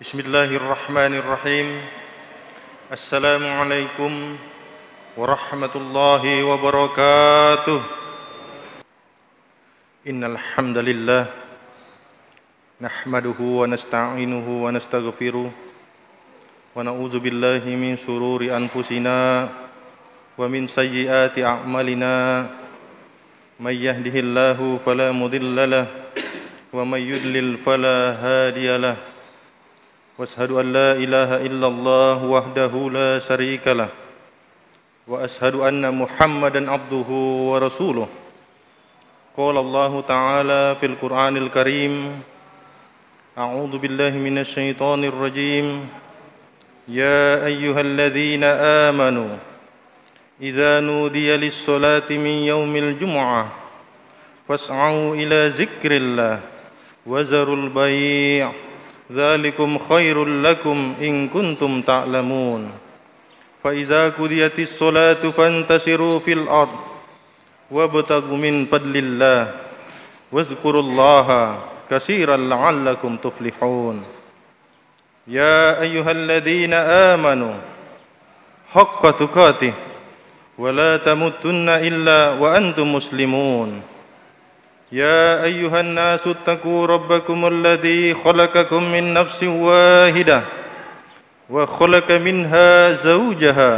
Bismillahirrahmanirrahim. Assalamualaikum warahmatullahi wabarakatuh. Innal hamdalillah nahmaduhu wa nasta'inuhu wa nastaghfiruh wa na'udzu billahi min shururi anfusina wa min sayyiati a'malina. May yahdihillahu fala mudilla lahu wa may yudlil fala hadiya lahu. واشهد ان لا اله الا الله وحده لا شريك له واشهد ان محمدا عبده ورسوله. قال الله تعالى في القرآن الكريم: اعوذ بالله من الشيطان الرجيم. يا ايها الذين آمنوا اذا نودي للصلاة من يوم الجمعة فاسعوا الى ذكر الله وذروا البيع ذلكم خير لكم إن كنتم تعلمون. فإذا قضيت الصلاة فانتشروا في الأرض وابتغوا من فضل الله واذكروا الله كثيرا لعلكم تفلحون. يا أيها الذين آمنوا حق تقاته ولا تموتن إلا وأنتم مسلمون. يا أيها الناس اتقوا ربكم الذي خلقكم من نفس واحدة وخلق منها زوجها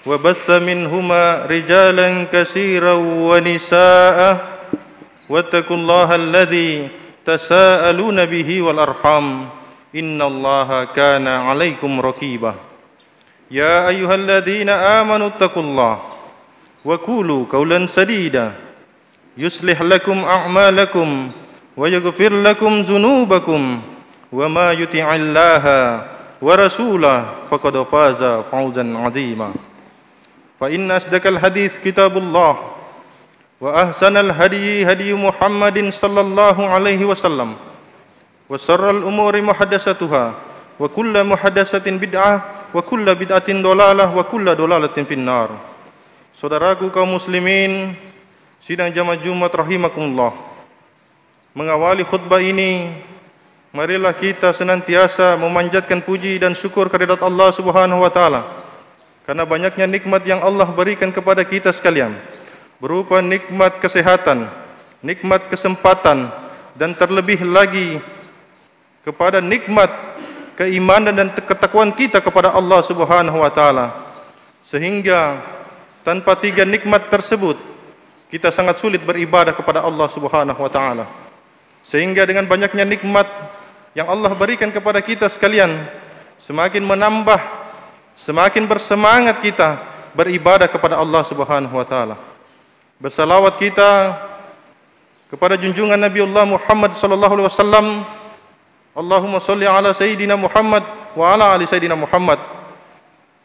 وبث منهما رجالا كثيرا ونساء واتقوا الله الذي تساءلون به والأرحام إن الله كان عليكم رقيبا. يا أيها الذين آمنوا اتقوا الله وقولوا قولا سديدا يصلح لكم أعمالكم ويغفر لكم ذنوبكم وما يطع الله ورسوله فقد فاز فوزا عظيما. فإن أصدق الحديث كتاب الله وأحسن الهدي هدي محمد صلى الله عليه وسلم وشر الأمور محدثاتها وكل محدثة بدعة وكل بدعة ضلالة وكل ضلالة في النار. Saudaraku kaum muslimin, sidang jamaah Jumat rahimakumullah. Mengawali khutbah ini, marilah kita senantiasa memanjatkan puji dan syukur kehadirat Allah Subhanahu wa taala karena banyaknya nikmat yang Allah berikan kepada kita sekalian, berupa nikmat kesehatan, nikmat kesempatan, dan terlebih lagi kepada nikmat keimanan dan ketakwaan kita kepada Allah Subhanahu wa taala. Sehingga tanpa tiga nikmat tersebut kita sangat sulit beribadah kepada Allah Subhanahu wa taala. Sehingga dengan banyaknya nikmat yang Allah berikan kepada kita sekalian, semakin menambah, semakin bersemangat kita beribadah kepada Allah Subhanahu wa taala. Bersalawat kita kepada junjungan Nabiullah Muhammad sallallahu alaihi wasallam. Allahumma shalli ala sayyidina Muhammad wa ala ali sayyidina Muhammad.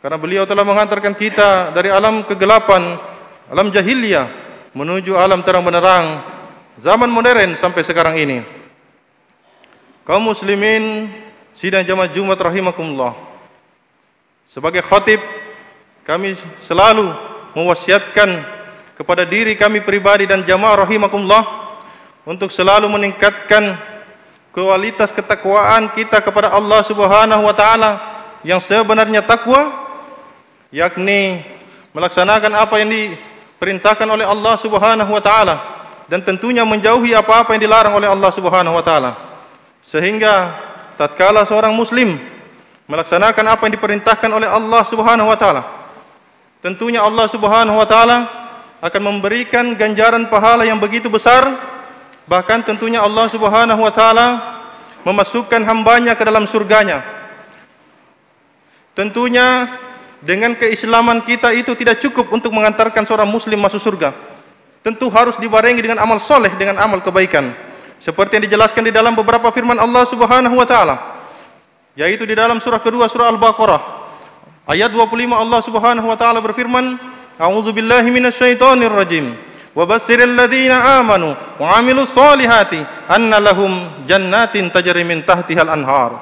Karena beliau telah menghantarkan kita dari alam kegelapan, alam jahiliyah, menuju alam terang benderang zaman modern sampai sekarang ini. Kaum muslimin sidang jamaah Jumat rahimakumullah, sebagai khatib kami selalu mewasiatkan kepada diri kami pribadi dan jamaah rahimakumullah untuk selalu meningkatkan kualitas ketakwaan kita kepada Allah Subhanahu wa taala yang sebenarnya takwa, yakni melaksanakan apa yang diperintahkan oleh Allah Subhanahu wa taala dan tentunya menjauhi apa-apa yang dilarang oleh Allah Subhanahu wa taala. Sehingga tatkala seorang muslim melaksanakan apa yang diperintahkan oleh Allah Subhanahu wa taala, tentunya Allah Subhanahu wa taala akan memberikan ganjaran pahala yang begitu besar. Bahkan tentunya Allah Subhanahu wa taala memasukkan hambanya ke dalam surganya. Tentunya dengan keislaman kita itu tidak cukup untuk mengantarkan seorang muslim masuk surga. Tentu harus dibarengi dengan amal soleh, dengan amal kebaikan. Seperti yang dijelaskan di dalam beberapa firman Allah Subhanahu wa taala, yaitu di dalam surah kedua, surah Al-Baqarah ayat 25, Allah Subhanahu wa taala berfirman, a'udzu billahi minasyaitonir rajim. Wa basyiril ladzina amanu wa 'amilus solihati anna lahum jannatin tajri min tahtihal anhar.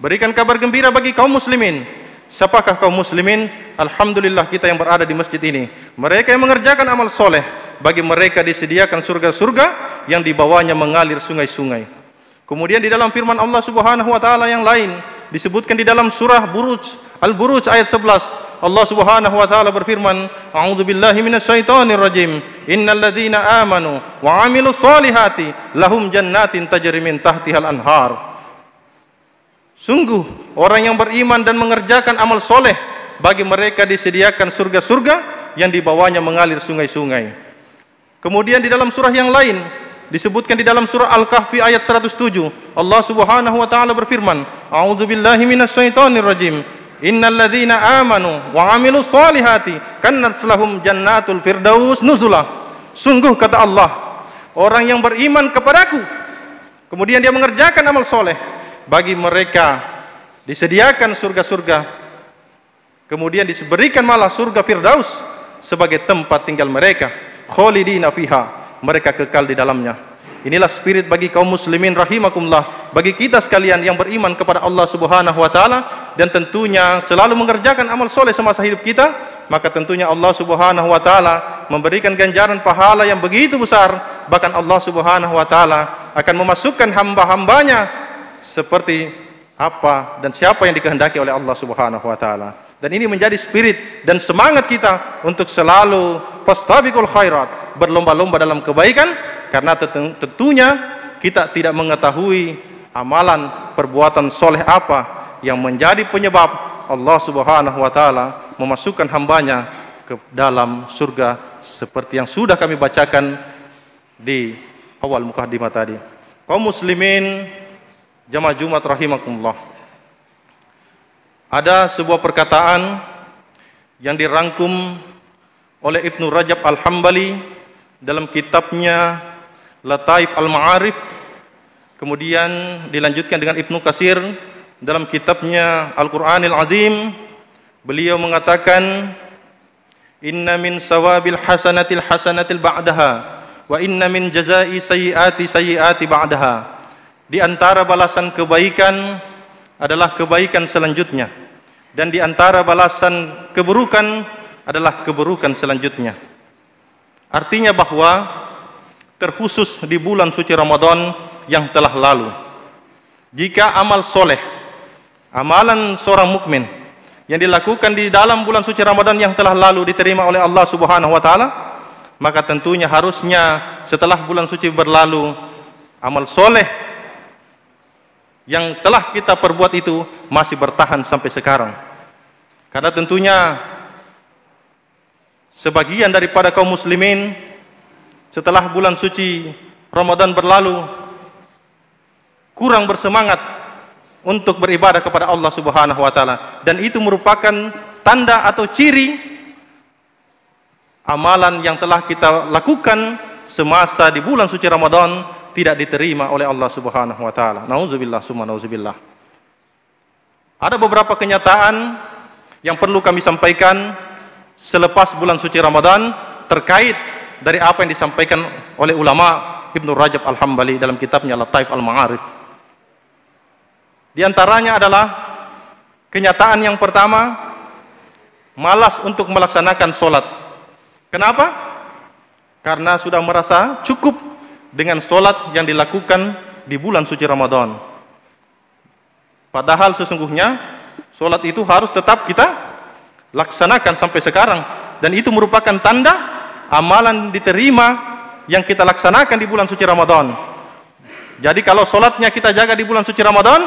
Berikan kabar gembira bagi kaum muslimin. Siapakah kaum muslimin? Alhamdulillah kita yang berada di masjid ini. Mereka yang mengerjakan amal soleh, bagi mereka disediakan surga-surga yang di bawahnya mengalir sungai-sungai. Kemudian di dalam firman Allah Subhanahu wa taala yang lain, disebutkan di dalam surah Al-Buruj ayat 11. Allah Subhanahu wa taala berfirman, "A'udzu billahi minasyaitonir rajim. Innal ladzina amanu wa 'amilus solihati lahum jannatin tajri min tahtihal anhar." Sungguh orang yang beriman dan mengerjakan amal soleh, bagi mereka disediakan surga-surga yang di bawahnya mengalir sungai-sungai. Kemudian di dalam surah yang lain disebutkan di dalam surah Al-Kahfi ayat 107, Allah Subhanahu wa taala berfirman, "A'udzu billahi minasyaitonir rajim. Innal ladzina amanu wa 'amilus solihati kannat lahum jannatul firdaus nuzula." Sungguh kata Allah, orang yang beriman kepadaku kemudian dia mengerjakan amal soleh, bagi mereka disediakan surga-surga, kemudian diberikan malah surga Firdaus sebagai tempat tinggal mereka, khalidina fiha, mereka kekal di dalamnya. Inilah spirit bagi kaum muslimin rahimakumullah, bagi kita sekalian yang beriman kepada Allah Subhanahu wa taala dan tentunya selalu mengerjakan amal soleh semasa hidup kita, maka tentunya Allah Subhanahu wa taala memberikan ganjaran pahala yang begitu besar. Bahkan Allah Subhanahu wa taala akan memasukkan hamba-hambanya seperti apa dan siapa yang dikehendaki oleh Allah Subhanahu wa taala. Dan ini menjadi spirit dan semangat kita untuk selalu fastabiqul khairat, berlomba-lomba dalam kebaikan, karena tentunya kita tidak mengetahui amalan perbuatan soleh apa yang menjadi penyebab Allah Subhanahu wa taala memasukkan hambanya ke dalam surga seperti yang sudah kami bacakan di awal mukaddimah tadi. Kaum muslimin jamaah Jumat rahimakumullah, ada sebuah perkataan yang dirangkum oleh Ibnu Rajab Al-Hambali dalam kitabnya Lataif Al-Ma'arif, kemudian dilanjutkan dengan Ibnu Katsir dalam kitabnya Al-Qur'anil Azim. Beliau mengatakan, "Inna min sawabil hasanatil ba'daha wa inna min jazai sayyiati ba'daha." Di antara balasan kebaikan adalah kebaikan selanjutnya, dan di antara balasan keburukan adalah keburukan selanjutnya. Artinya bahwa terkhusus di bulan suci Ramadan yang telah lalu, jika amal soleh, amalan seorang mukmin yang dilakukan di dalam bulan suci Ramadan yang telah lalu diterima oleh Allah Subhanahu wa taala, maka tentunya harusnya setelah bulan suci berlalu, amal soleh yang telah kita perbuat itu masih bertahan sampai sekarang. Karena tentunya sebagian daripada kaum muslimin setelah bulan suci Ramadan berlalu kurang bersemangat untuk beribadah kepada Allah Subhanahu wa taala, dan itu merupakan tanda atau ciri amalan yang telah kita lakukan semasa di bulan suci Ramadan tidak diterima oleh Allah Subhanahu wa taala. Nauzubillah summa nauzubillah. Ada beberapa kenyataan yang perlu kami sampaikan selepas bulan suci Ramadan terkait dari apa yang disampaikan oleh ulama Ibnu Rajab Al-Hambali dalam kitabnya Lataif Al-Ma'arif. Di antaranya adalah kenyataan yang pertama, malas untuk melaksanakan sholat. Kenapa? Karena sudah merasa cukup dengan sholat yang dilakukan di bulan suci Ramadan. Padahal sesungguhnya sholat itu harus tetap kita laksanakan sampai sekarang, dan itu merupakan tanda amalan diterima yang kita laksanakan di bulan suci Ramadan. Jadi kalau sholatnya kita jaga di bulan suci Ramadan,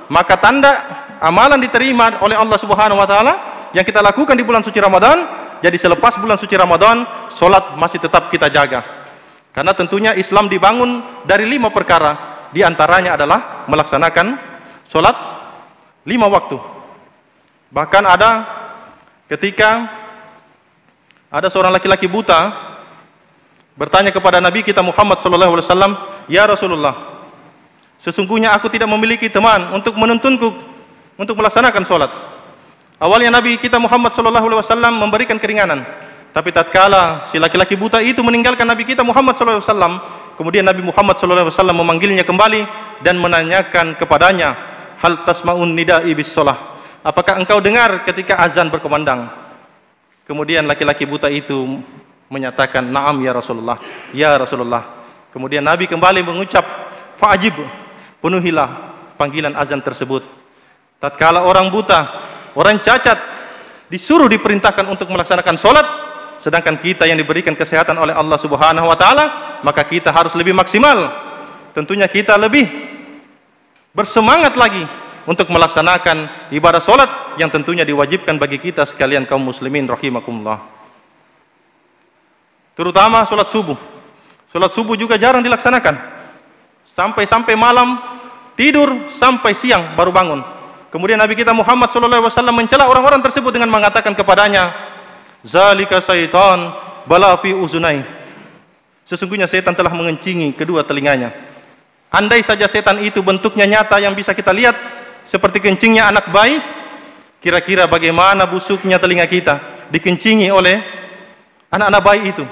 maka tanda amalan diterima oleh Allah Subhanahu wa taala yang kita lakukan di bulan suci Ramadan. Jadi selepas bulan suci Ramadan, sholat masih tetap kita jaga. Karena tentunya Islam dibangun dari 5 perkara. Di antaranya adalah melaksanakan sholat 5 waktu. Bahkan ada ketika ada seorang laki-laki buta bertanya kepada Nabi kita Muhammad SAW, "Ya Rasulullah, sesungguhnya aku tidak memiliki teman untuk menuntunku untuk melaksanakan sholat." Awalnya Nabi kita Muhammad SAW memberikan keringanan, tapi tatkala si laki-laki buta itu meninggalkan Nabi kita Muhammad SAW, kemudian Nabi Muhammad SAW memanggilnya kembali dan menanyakan kepadanya, "Hal tasma'un nida'i bis sholah?" Apakah engkau dengar ketika azan berkumandang? Kemudian laki-laki buta itu menyatakan, "Na'am ya Rasulullah, ya Rasulullah." Kemudian Nabi kembali mengucap, "Fa'ajib," penuhilah panggilan azan tersebut. Tatkala orang buta, orang cacat disuruh diperintahkan untuk melaksanakan sholat, sedangkan kita yang diberikan kesehatan oleh Allah Subhanahu wa taala, maka kita harus lebih maksimal. Tentunya kita lebih bersemangat lagi untuk melaksanakan ibadah sholat yang tentunya diwajibkan bagi kita sekalian kaum muslimin rahimakumullah. Terutama sholat subuh. Sholat subuh juga jarang dilaksanakan. Sampai malam, tidur sampai siang baru bangun. Kemudian Nabi kita Muhammad SAW mencela orang-orang tersebut dengan mengatakan kepadanya, "Zalika syaitan bala fi uzunai." Sesungguhnya setan telah mengencingi kedua telinganya. Andai saja setan itu bentuknya nyata yang bisa kita lihat seperti kencingnya anak bayi, kira-kira bagaimana busuknya telinga kita dikencingi oleh anak-anak bayi itu.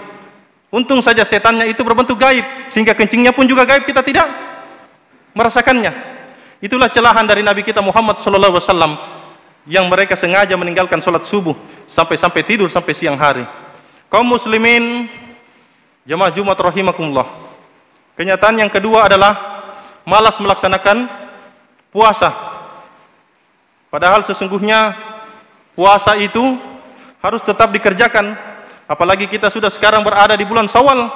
Untung saja setannya itu berbentuk gaib, sehingga kencingnya pun juga gaib, kita tidak merasakannya. Itulah celahan dari Nabi kita Muhammad SAW yang mereka sengaja meninggalkan sholat subuh sampai tidur sampai siang hari. Kaum muslimin jamaah Jumat rahimakumullah. Kenyataan yang kedua adalah malas melaksanakan puasa. Padahal sesungguhnya puasa itu harus tetap dikerjakan. Apalagi kita sudah sekarang berada di bulan Syawal.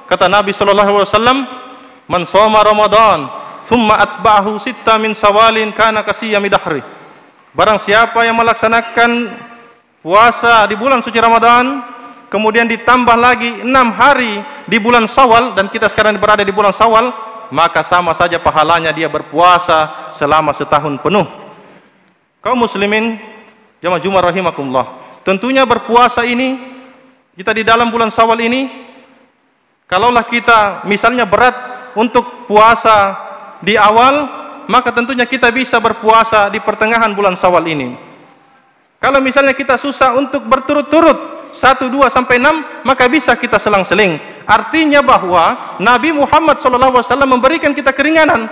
Kata Nabi SAW, "Man shoma Ramadan, thumma atba'ahu sitta min Syawalin kana kasiyami dahri." Barang siapa yang melaksanakan puasa di bulan suci Ramadan, kemudian ditambah lagi 6 hari di bulan Syawal, dan kita sekarang berada di bulan Syawal, maka sama saja pahalanya dia berpuasa selama setahun penuh. Kaum muslimin jamaah Jumat rahimakumullah, tentunya berpuasa ini, kita di dalam bulan Syawal ini, kalaulah kita misalnya berat untuk puasa di awal, maka tentunya kita bisa berpuasa di pertengahan bulan Syawal ini. Kalau misalnya kita susah untuk berturut-turut 1, 2, sampai 6, maka bisa kita selang-seling. Artinya bahwa Nabi Muhammad SAW memberikan kita keringanan.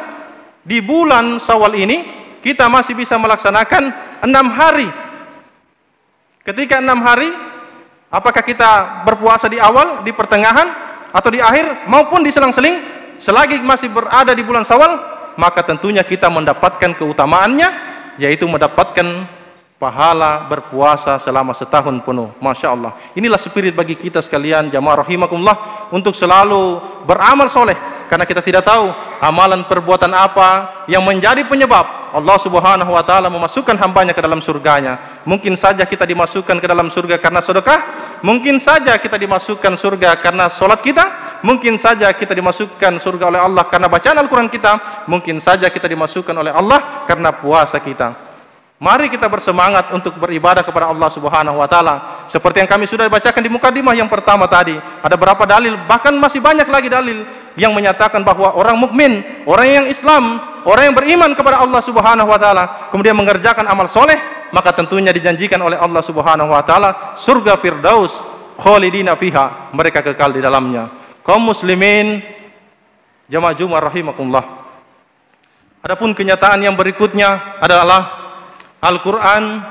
Di bulan Syawal ini kita masih bisa melaksanakan 6 hari. Ketika 6 hari, apakah kita berpuasa di awal, di pertengahan, atau di akhir, maupun di selang-seling, selagi masih berada di bulan Syawal, maka tentunya kita mendapatkan keutamaannya, yaitu mendapatkan pahala berpuasa selama setahun penuh. Masya Allah. Inilah spirit bagi kita sekalian jamaah rahimakumullah untuk selalu beramal soleh, karena kita tidak tahu amalan perbuatan apa yang menjadi penyebab Allah Subhanahu wa taala memasukkan hambanya ke dalam surganya. Mungkin saja kita dimasukkan ke dalam surga karena sedekah, mungkin saja kita dimasukkan surga karena solat kita, mungkin saja kita dimasukkan surga oleh Allah karena bacaan Al-Quran kita, mungkin saja kita dimasukkan oleh Allah karena puasa kita. Mari kita bersemangat untuk beribadah kepada Allah Subhanahu wa taala. Seperti yang kami sudah bacakan di mukadimah yang pertama tadi, ada berapa dalil, bahkan masih banyak lagi dalil yang menyatakan bahwa orang mukmin, orang yang Islam, orang yang beriman kepada Allah Subhanahu wa taala, kemudian mengerjakan amal soleh, maka tentunya dijanjikan oleh Allah Subhanahu wa taala surga Firdaus khalidina fiha, mereka kekal di dalamnya. Kaum muslimin jamaah Jumat rahimakumullah. Adapun kenyataan yang berikutnya adalah Al-Quran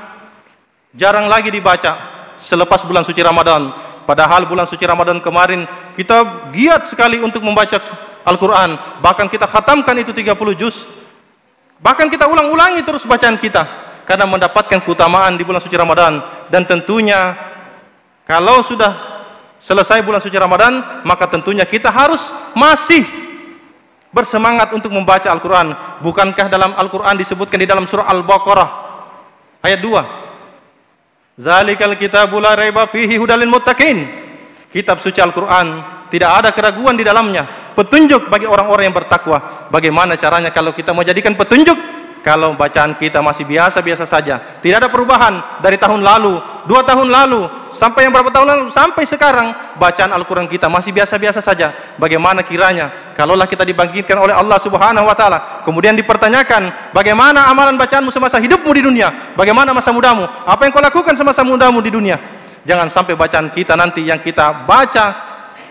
jarang lagi dibaca selepas bulan suci Ramadan. Padahal bulan suci Ramadan kemarin kita giat sekali untuk membaca Al-Quran. Bahkan kita khatamkan itu 30 juz. Bahkan kita ulang-ulangi terus bacaan kita, karena mendapatkan keutamaan di bulan suci Ramadan. Dan tentunya kalau sudah selesai bulan suci Ramadan, maka tentunya kita harus masih bersemangat untuk membaca Al-Quran. Bukankah dalam Al-Quran disebutkan di dalam surah Al-Baqarah ayat 2, "Zalikal kitabu la raiba fihi hudal lil muttaqin." Kitab suci Al-Quran tidak ada keraguan di dalamnya, petunjuk bagi orang-orang yang bertakwa. Bagaimana caranya kalau kita mau jadikan petunjuk? Kalau bacaan kita masih biasa-biasa saja, tidak ada perubahan dari tahun lalu, 2 tahun lalu, sampai yang berapa tahun lalu, sampai sekarang bacaan Al-Quran kita masih biasa-biasa saja. Bagaimana kiranya kalaulah kita dibangkitkan oleh Allah Subhanahu wa taala, kemudian dipertanyakan, bagaimana amalan bacaanmu semasa hidupmu di dunia, bagaimana masa mudamu, apa yang kau lakukan semasa mudamu di dunia? Jangan sampai bacaan kita nanti yang kita baca,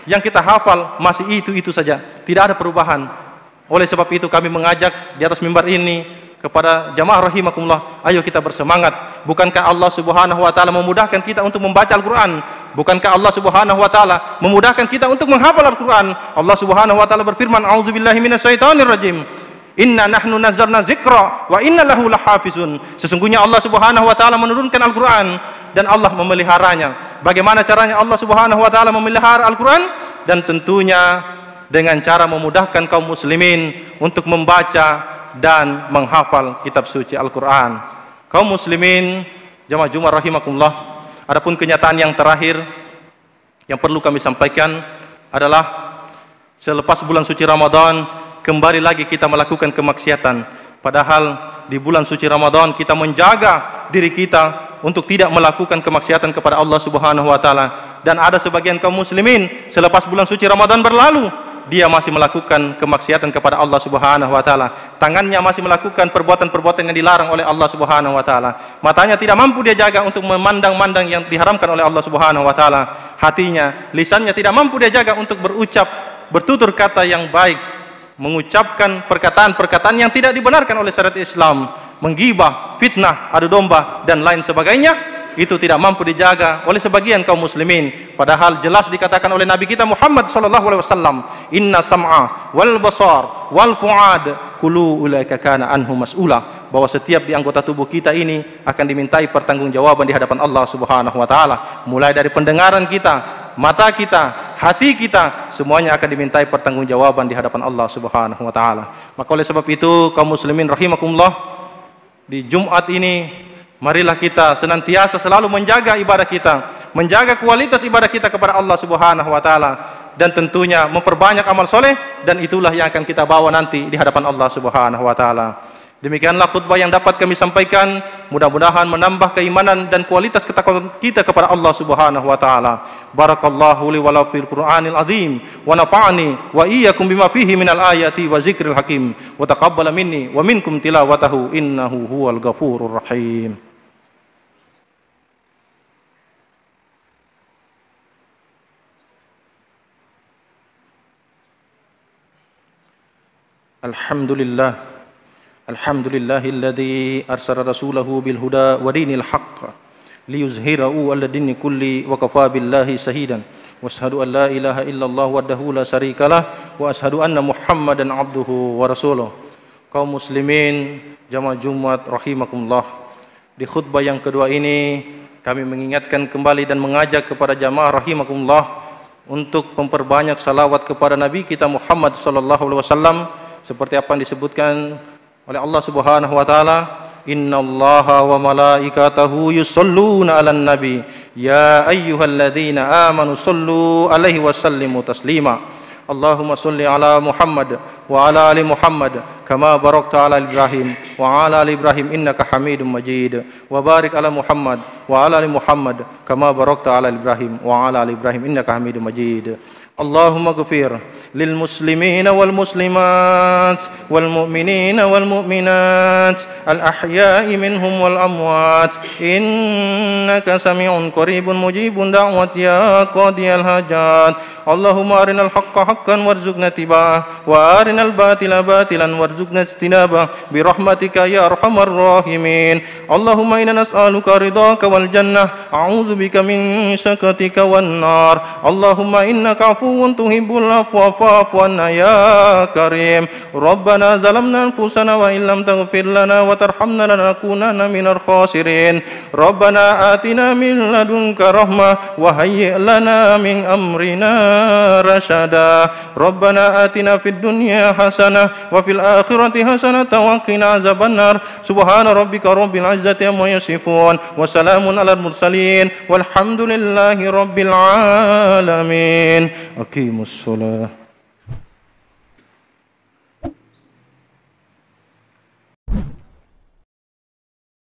yang kita hafal masih itu saja, tidak ada perubahan. Oleh sebab itu kami mengajak di atas mimbar ini kepada jamaah rahimakumullah, ayo kita bersemangat. Bukankah Allah Subhanahu wa taala memudahkan kita untuk membaca Al-Quran? Bukankah Allah Subhanahu wa taala memudahkan kita untuk menghafal Al-Quran? Allah Subhanahu wa taala berfirman, "A'udzubillahi minasyaitonirrajim. Inna nahnu nazzalna dzikra wa inna lahu lahafizun. Sesungguhnya Allah Subhanahu wa taala menurunkan Al-Qur'an dan Allah memeliharanya. Bagaimana caranya Allah Subhanahu wa taala memelihara Al-Qur'an? Dan tentunya dengan cara memudahkan kaum muslimin untuk membaca dan menghafal kitab suci Al-Qur'an. Kaum muslimin jamaah Jumat rahimakumullah, adapun kenyataan yang terakhir yang perlu kami sampaikan adalah selepas bulan suci Ramadan kembali lagi kita melakukan kemaksiatan. Padahal di bulan suci Ramadan kita menjaga diri kita untuk tidak melakukan kemaksiatan kepada Allah Subhanahu wa taala. Dan ada sebagian kaum muslimin selepas bulan suci Ramadan berlalu, dia masih melakukan kemaksiatan kepada Allah Subhanahu wa taala. Tangannya masih melakukan perbuatan-perbuatan yang dilarang oleh Allah Subhanahu wa taala. Matanya tidak mampu dia jaga untuk memandang-mandang yang diharamkan oleh Allah Subhanahu wa taala. Hatinya, lisannya tidak mampu dia jaga untuk bertutur kata yang baik, mengucapkan perkataan-perkataan yang tidak dibenarkan oleh syariat Islam, menggibah, fitnah, adu domba dan lain sebagainya, itu tidak mampu dijaga oleh sebagian kaum muslimin. Padahal jelas dikatakan oleh Nabi kita Muhammad sallallahu alaihi wasallam, inna sam'a wal basar wal fuad kullu ulaika kana anhu mas'ula, bahwa setiap di anggota tubuh kita ini akan dimintai pertanggungjawaban di hadapan Allah Subhanahu wa taala. Mulai dari pendengaran kita, mata kita, hati kita, semuanya akan dimintai pertanggungjawaban di hadapan Allah Subhanahu wa taala. Maka oleh sebab itu kaum muslimin rahimakumullah, di Jumat ini marilah kita senantiasa selalu menjaga ibadah kita, menjaga kualitas ibadah kita kepada Allah Subhanahu wa taala, dan tentunya memperbanyak amal soleh, dan itulah yang akan kita bawa nanti di hadapan Allah Subhanahu wa taala. Demikianlah khutbah yang dapat kami sampaikan, mudah-mudahan menambah keimanan dan kualitas ketakwaan kita kepada Allah Subhanahu wa taala. Barakallahu li wa la fil Qur'anil azim wa nafa'ani wa iyyakum bima fihi minal ayati wa zikril hakim wa taqabbala minni wa minkum tilawatahu innahu huwal ghafurur rahim. Alhamdulillah. Alhamdulillahilladzi arsala rasulahu bil huda wa dinil haqq liyuzhirahu 'ala dini kulli wa kafa billahi shahidan wa asyhadu an la ilaha illallah wahdahu la syarikalah wa asyhadu anna Muhammadan 'abduhu wa rasuluh. Kaum muslimin jamaah Jumat rahimakumullah, di khutbah yang kedua ini kami mengingatkan kembali dan mengajak kepada jamaah rahimakumullah untuk memperbanyak salawat kepada Nabi kita Muhammad sallallahu alaihi wasallam, seperti apa yang disebutkan oleh Allah Subhanahu wa taala, innallaha wa malaikatahu yusholluna 'alan nabi ya ayyuhalladzina amanu shollu 'alaihi wa sallimu taslima. Allahumma sholli ala Muhammad wa ala ali Muhammad kama barakta ala Ibrahim wa ala ali Ibrahim innaka Hamidum Majid, wa barik ala Muhammad wa ala ali Muhammad kama barakta ala Ibrahim wa ala ali Ibrahim innaka Hamidum Majid. Allahumma ghfir lil muslimina wal muslimat wal mu'minina wal mu'minat al ahya'i minhum wal amwat innaka sami'un qaribun mujibun da'wat ya qadiyal hajat. Allahumma arinal haqqa haqqan warzuqna tiba'ah wa arinal batila batilan warzuqna ijtinabah bi rahmatika ya arhamar rahimin. Allahumma inna nas'aluka ridhaka wal jannah a'udzubika min syakatika wan nar. Allahumma innaka tuhibbul afwa fa'fu anna ya karim. Rabbana zalamna anfusana wa illam taghfir lana wa tarhamna lanakunanna minal khasirin. Rabbana atina min ladunka rahmah wa hayyi' lana min amrina rashada. Rabbana atina fid dunya hasanah wa fil akhirati hasanah wa qina azabannar. Subhana rabbika rabbil izzati amma yasifun wa salamun alal mursalin walhamdulillahi rabbil alamin. Aqimus shalah.